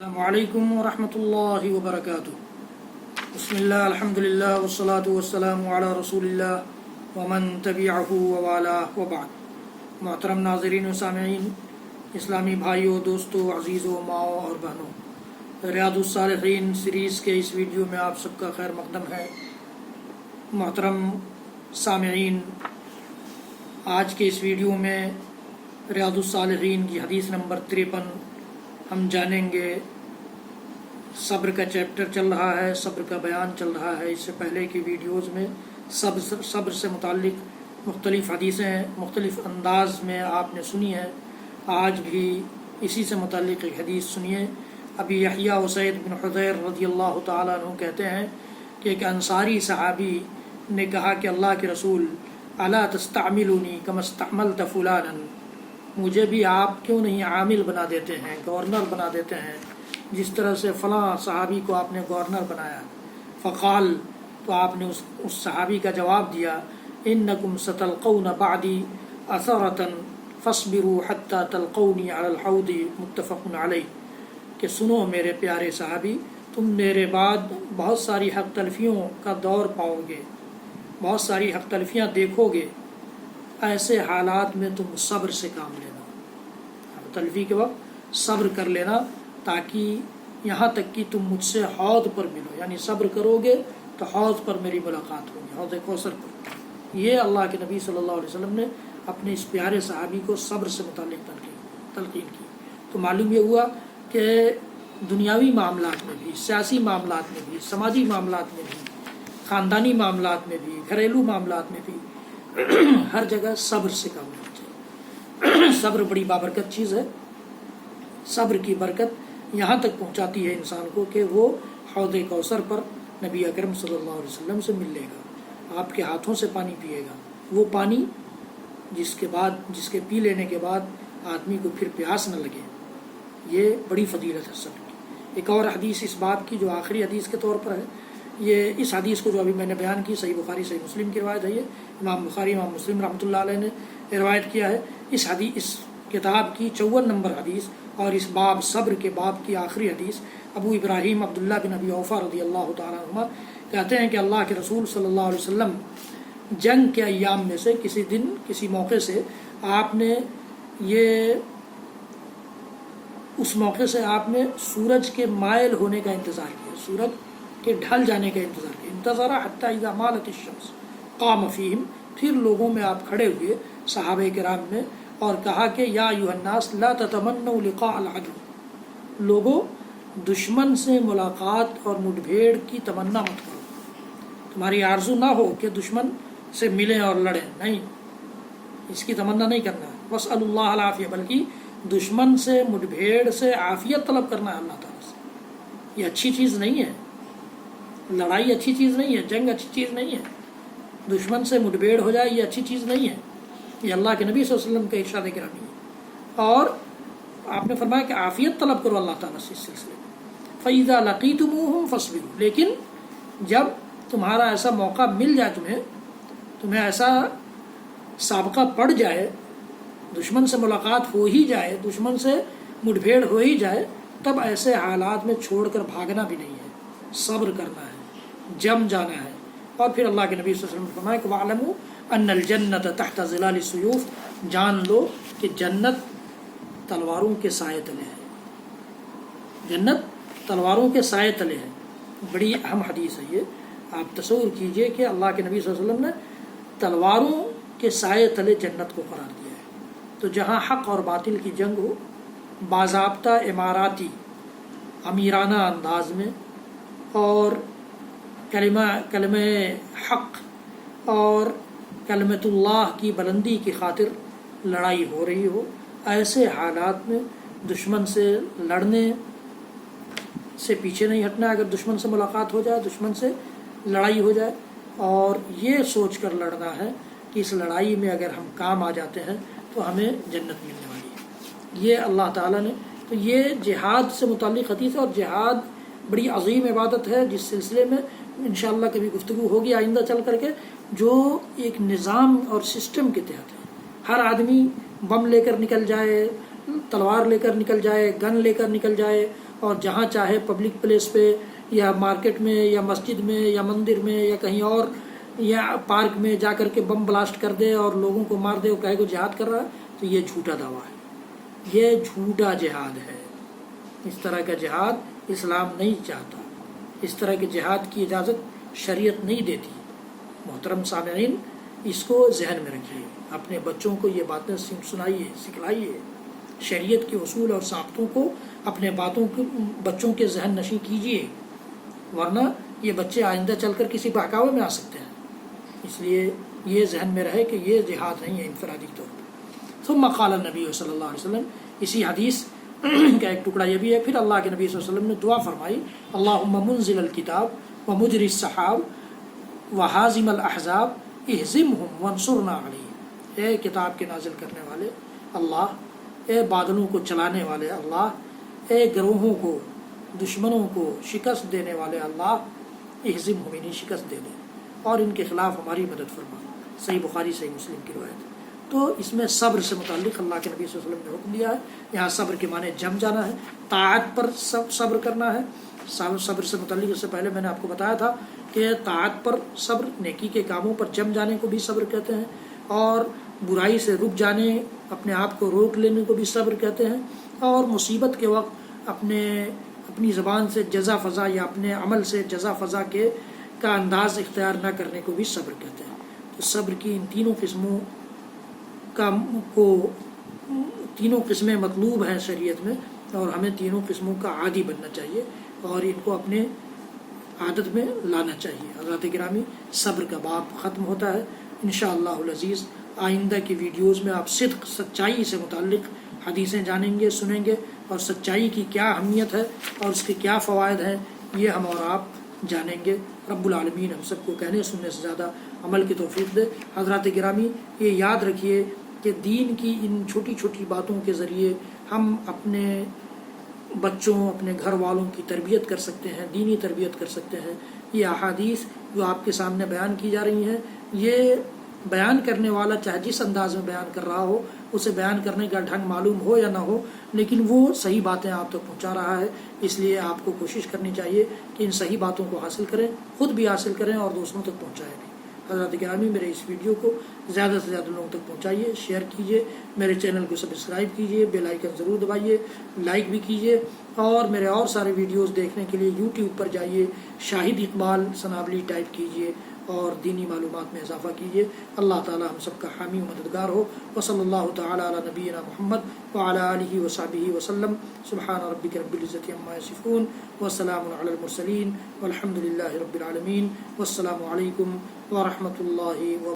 السلام علیکم ورحمۃ اللہ وبرکاتہ۔ بسم اللہ الحمدللہ والصلاة والسلام علی رسول اللہ ومن تبعہ ووالاه وبعد۔ محترم ناظرین و سامعین، اسلامی بھائیوں، دوستوں، عزیزوں، ماؤں اور بہنوں، ریاض الصالحین سیریز کے اس ویڈیو میں آپ سب کا خیر مقدم ہے۔ محترم سامعین، آج کے اس ویڈیو میں ریاض الصالحین کی حدیث نمبر 53 ہم جانیں گے۔ صبر کا چیپٹر چل رہا ہے، صبر کا بیان چل رہا ہے۔ اس سے پہلے کی ویڈیوز میں صبر سے متعلق مختلف حدیثیں مختلف انداز میں آپ نے سنی ہیں۔ آج بھی اسی سے متعلق ایک حدیث سنیے۔ ابی یحییٰ اسید بن حضیر رضی اللہ تعالیٰ عنہ کہتے ہیں کہ ایک انصاری صحابی نے کہا کہ اللہ کے رسول، الا تستعملونی کما استعملت فلانا، مجھے بھی آپ کیوں نہیں عامل بنا دیتے ہیں، گورنر بنا دیتے ہیں، جس طرح سے فلاں صحابی کو آپ نے گورنر بنایا۔ فقال، تو آپ نے اس صحابی کا جواب دیا، انکم ستلقون بعدی اثرۃ فاصبروا حتی تلقونی علی الحوض، متفق علیہ، کہ سنو میرے پیارے صحابی، تم میرے بعد بہت ساری حق تلفیوں کا دور پاؤ گے، بہت ساری حق تلفیاں دیکھو گے۔ ایسے حالات میں تم صبر سے کام لینا، تلفی کے وقت صبر کر لینا، تاکہ یہاں تک کہ تم مجھ سے حوض پر ملو، یعنی صبر کرو گے تو حوض پر میری ملاقات ہوگی، حوض کوثر پر۔ یہ اللہ کے نبی صلی اللہ علیہ وسلم نے اپنے اس پیارے صحابی کو صبر سے متعلق تلقین کی۔ تو معلوم یہ ہوا کہ دنیاوی معاملات میں بھی، سیاسی معاملات میں بھی، سماجی معاملات میں بھی، خاندانی معاملات میں بھی، گھریلو معاملات میں بھی، ہر جگہ صبر سے کام لینا چاہیے۔ صبر بڑی بابرکت چیز ہے۔ صبر کی برکت یہاں تک پہنچاتی ہے انسان کو کہ وہ حوض کوثر پر نبی اکرم صلی اللہ علیہ وسلم سے مل لے گا، آپ کے ہاتھوں سے پانی پیے گا، وہ پانی جس کے پی لینے کے بعد آدمی کو پھر پیاس نہ لگے۔ یہ بڑی فضیلت ہے صبر کی۔ ایک اور حدیث اس بات کی جو آخری حدیث کے طور پر ہے، یہ اس حدیث کو جو ابھی میں نے بیان کی، صحیح بخاری صحیح مسلم کی روایت ہے، یہ امام بخاری امام مسلم رحمۃ اللہ علیہ نے روایت کیا ہے۔ اس کتاب کی 54 نمبر حدیث اور اس باب صبر کے باب کی آخری حدیث، ابو ابراہیم عبداللہ بن ابی اوفا رضی اللہ تعالیٰ عنہ کہتے ہیں کہ اللہ کے رسول صلی اللہ علیہ وسلم جنگ کے ایام میں سے کسی دن کسی موقع سے آپ نے سورج کے مائل ہونے کا انتظار کیا، سورج کے ڈھل جانے کا انتظار کیا۔ انتظر حتی اذا مالت الشمس قام فیہم، پھر لوگوں میں آپ کھڑے ہوئے صحابہ کرام میں اور کہا کہ یا ایھا الناس لا تتمنوا لقاء العدو، لوگوں دشمن سے ملاقات اور مٹبھیڑ کی تمنا مت کرو، تمہاری آرزو نہ ہو کہ دشمن سے ملیں اور لڑیں، نہیں، اس کی تمنا نہیں کرنا۔ واسألوا اللہ العافیہ، بلکہ دشمن سے مٹبھیڑ سے عافیت طلب کرنا ہے اللہ تعالیٰ سے۔ یہ اچھی چیز نہیں ہے، لڑائی اچھی چیز نہیں ہے، جنگ اچھی چیز نہیں ہے، دشمن سے مٹبھیڑ ہو جائے یہ اچھی چیز نہیں ہے۔ یہ اللہ کے نبی صلی اللہ علیہ وسلم کا ارشاد گرامی ہے، اور آپ نے فرمایا کہ عافیت طلب کرو اللہ تعالیٰ سے اس سلسلے میں۔ فَإِذَا لَقِيتُمُوهُمْ فَاصْبِرُوا، لیکن جب تمہارا ایسا موقع مل جائے، تمہیں ایسا سابقہ پڑ جائے، دشمن سے ملاقات ہو ہی جائے، دشمن سے مٹبھیڑ ہو ہی جائے، تب ایسے حالات میں چھوڑ کر بھاگنا بھی نہیں ہے، صبر کرنا ہے، جم جانا ہے۔ اور پھر اللہ کے نبی صلی اللہ علیہ وسلم نے فرمایا کہ وَاعْلَمُوا أَنَّ الْجَنَّةَ تَحْتَ ظِلَالِ السُّيُوفِ، جان لو کہ جنت تلواروں کے سائے تلے ہے، جنت تلواروں کے سائے تلے ہے۔ بڑی اہم حدیث ہے یہ۔ آپ تصور کیجئے کہ اللہ کے نبی صلی اللہ علیہ وسلم نے تلواروں کے سائے تلے جنت کو قرار دیا ہے۔ تو جہاں حق اور باطل کی جنگ ہو، باضابطہ اماراتی امیرانہ انداز میں، اور کلمہ حق اور کلمۃ اللہ کی بلندی کی خاطر لڑائی ہو رہی ہو، ایسے حالات میں دشمن سے لڑنے سے پیچھے نہیں ہٹنا۔ اگر دشمن سے ملاقات ہو جائے، دشمن سے لڑائی ہو جائے، اور یہ سوچ کر لڑنا ہے کہ اس لڑائی میں اگر ہم کام آ جاتے ہیں تو ہمیں جنت ملنے والی ہے۔ یہ اللہ تعالیٰ نے، تو یہ جہاد سے متعلق حدیث ہے، اور جہاد بڑی عظیم عبادت ہے، جس سلسلے میں انشاءاللہ کبھی گفتگو ہوگی آئندہ چل کر کے، جو ایک نظام اور سسٹم کے تحت ہے۔ ہر آدمی بم لے کر نکل جائے، تلوار لے کر نکل جائے، گن لے کر نکل جائے، اور جہاں چاہے پبلک پلیس پہ یا مارکیٹ میں یا مسجد میں یا مندر میں یا کہیں اور یا پارک میں جا کر کے بم بلاسٹ کر دے اور لوگوں کو مار دے اور کہے کو جہاد کر رہا ہے، تو یہ جھوٹا دعویٰ ہے، یہ جھوٹا جہاد ہے۔ اس طرح کا جہاد اسلام نہیں چاہتا، اس طرح کے جہاد کی اجازت شریعت نہیں دیتی۔ محترم سامعین، اس کو ذہن میں رکھیے، اپنے بچوں کو یہ باتیں سنائیے، سکھلائیے، شریعت کے اصول اور ضابطوں کو اپنے بچوں کے ذہن نشیں کیجیے، ورنہ یہ بچے آئندہ چل کر کسی بہکاوے میں آ سکتے ہیں۔ اس لیے یہ ذہن میں رہے کہ یہ جہاد نہیں ہے انفرادی طور پر۔ ثم قال النبی صلی اللہ علیہ وسلم، اسی حدیث کا ایک ٹکڑا یہ بھی ہے، پھر اللہ کے نبی صلی اللہ علیہ وسلم نے دعا فرمائی، اللہم منزل الکتاب ومجری السحاب وحازم الاحزاب اہزمہم وانصرنا علیہم۔ اے کتاب کے نازل کرنے والے اللہ، اے بادلوں کو چلانے والے اللہ، اے گروہوں کو، دشمنوں کو شکست دینے والے اللہ، اہزمہم، انہیں شکست دے دے اور ان کے خلاف ہماری مدد فرما۔ صحیح بخاری صحیح مسلم کی روایت۔ تو اس میں صبر سے متعلق اللہ کے نبی صلی اللہ علیہ وسلم نے حکم دیا ہے۔ یہاں صبر کے معنی جم جانا ہے، طاعت پر صبر کرنا ہے۔ صبر سے متعلق اس سے پہلے میں نے آپ کو بتایا تھا کہ طاعت پر صبر، نیکی کے کاموں پر جم جانے کو بھی صبر کہتے ہیں، اور برائی سے رک جانے، اپنے آپ کو روک لینے کو بھی صبر کہتے ہیں، اور مصیبت کے وقت اپنی زبان سے جزا فضا یا اپنے عمل سے جزا فضا کا انداز اختیار نہ کرنے کو بھی صبر کہتے ہیں۔ تو صبر کی ان تینوں قسمیں مطلوب ہیں شریعت میں، اور ہمیں تینوں قسموں کا عادی بننا چاہیے اور ان کو اپنے عادت میں لانا چاہیے۔ حضرات گرامی، صبر کا باب ختم ہوتا ہے۔ انشاءاللہ العزیز آئندہ کی ویڈیوز میں آپ صدق، سچائی سے متعلق حدیثیں جانیں گے، سنیں گے، اور سچائی کی کیا اہمیت ہے اور اس کے کیا فوائد ہیں، یہ ہم اور آپ جانیں گے۔ رب العالمین ہم سب کو کہنے سننے سے زیادہ عمل کی توفیق دے۔ حضرات گرامی، یہ یاد رکھیے کہ دین کی ان چھوٹی چھوٹی باتوں کے ذریعے ہم اپنے بچوں، اپنے گھر والوں کی تربیت کر سکتے ہیں، دینی تربیت کر سکتے ہیں۔ یہ احادیث جو آپ کے سامنے بیان کی جا رہی ہیں، یہ بیان کرنے والا چاہے جس انداز میں بیان کر رہا ہو، اسے بیان کرنے کا ڈھنگ معلوم ہو یا نہ ہو، لیکن وہ صحیح باتیں آپ تک پہنچا رہا ہے۔ اس لیے آپ کو کوشش کرنی چاہیے کہ ان صحیح باتوں کو حاصل کریں، خود بھی حاصل کریں اور دوسروں تک پہنچائیں بھی۔ حضرات گرامی، میرے اس ویڈیو کو زیادہ سے زیادہ لوگوں تک پہنچائیے، شیئر کیجیے، میرے چینل کو سبسکرائب کیجیے، بیل آئیکن ضرور دبائیے، لائک بھی کیجیے، اور میرے اور سارے ویڈیوز دیکھنے کے لیے یوٹیوب پر جائیے، شاہد اقبال سنابلی ٹائپ کیجیے اور دینی معلومات میں اضافہ کیجیے۔ اللہ تعالی ہم سب کا حامی و مددگار ہو۔ وصلی اللہ تعالی علی نبینا محمد وعلی آلہ وصحبہ وسلم۔ سبحان ربک رب العزۃ عما یصفون وسلام علی المرسلین والحمد للہ رب العالمین۔ والسلام علیکم ورحمۃ اللہ وبرکاتہ۔